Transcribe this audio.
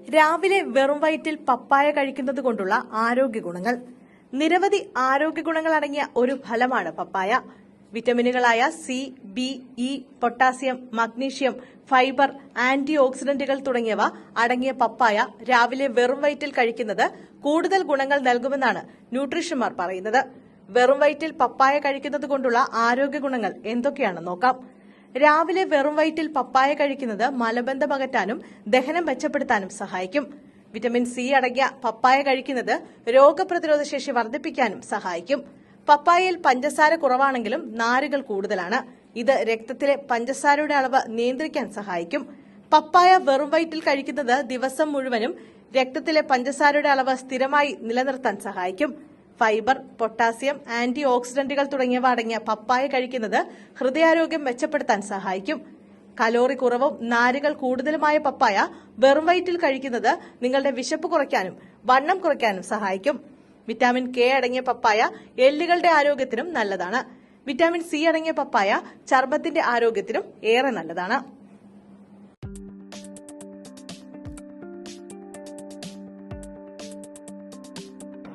രാവിലെ വെറും വയറ്റിൽ പപ്പായ കഴിക്കുന്നത് കൊണ്ടുള്ള ആരോഗ്യ ഗുണങ്ങൾ. നിരവധി ആരോഗ്യ ഗുണങ്ങൾ അടങ്ങിയ ഒരു ഫലമാണ് പപ്പായ. വിറ്റമിനുകളായ C, B, E, potassium, magnesium, fibre, anti ഓക്സിഡന്റുകൾ തുടങ്ങിയവ അടങ്ങിയ പപ്പായ രാവിലെ വെറും വയറ്റിൽ കഴിക്കുന്നത് കൂടുതൽ ഗുണങ്ങൾ നൽകുമെന്നാണ് ന്യൂട്രീഷ്യന്മാർ പറയുന്നത്. വെറും വയറ്റിൽ പപ്പായ കഴിക്കുന്നത് കൊണ്ടുള്ള ആരോഗ്യ ഗുണങ്ങൾ എന്തൊക്കെയാണെന്ന് നോക്കാം. രാവിലെ വെറും വയറ്റിൽ പപ്പായ കഴിക്കുന്നത് മലബന്ധം അകറ്റാനും ദഹനം മെച്ചപ്പെടുത്താനും സഹായിക്കും. വിറ്റമിൻ സി അടങ്ങിയ പപ്പായ കഴിക്കുന്നത് രോഗപ്രതിരോധ ശേഷി വർദ്ധിപ്പിക്കാനും സഹായിക്കും. പപ്പായയിൽ പഞ്ചസാര കുറവാണെങ്കിലും നാരുകൾ കൂടുതലാണ്. ഇത് രക്തത്തിലെ പഞ്ചസാരയുടെ അളവ് നിയന്ത്രിക്കാൻ സഹായിക്കും. പപ്പായ വെറും വയറ്റിൽ കഴിക്കുന്നത് ദിവസം മുഴുവനും രക്തത്തിലെ പഞ്ചസാരയുടെ അളവ് സ്ഥിരമായി നിലനിർത്താൻ സഹായിക്കും. ഫൈബർ, പൊട്ടാസ്യം, ആന്റി ഓക്സിഡന്റുകൾ തുടങ്ങിയവ അടങ്ങിയ പപ്പായ കഴിക്കുന്നത് ഹൃദയാരോഗ്യം മെച്ചപ്പെടുത്താൻ സഹായിക്കും. കലോറി കുറവും നാരുകൾ കൂടുതലുമായ പപ്പായ വെറും വയറ്റിൽ കഴിക്കുന്നത് നിങ്ങളുടെ വിശപ്പ് കുറയ്ക്കാനും വണ്ണം കുറയ്ക്കാനും സഹായിക്കും. വിറ്റാമിൻ കെ അടങ്ങിയ പപ്പായ എല്ലുകളുടെ ആരോഗ്യത്തിനും നല്ലതാണ്. വിറ്റാമിൻ സി അടങ്ങിയ പപ്പായ ചർമ്മത്തിന്റെ ആരോഗ്യത്തിനും ഏറെ നല്ലതാണ്.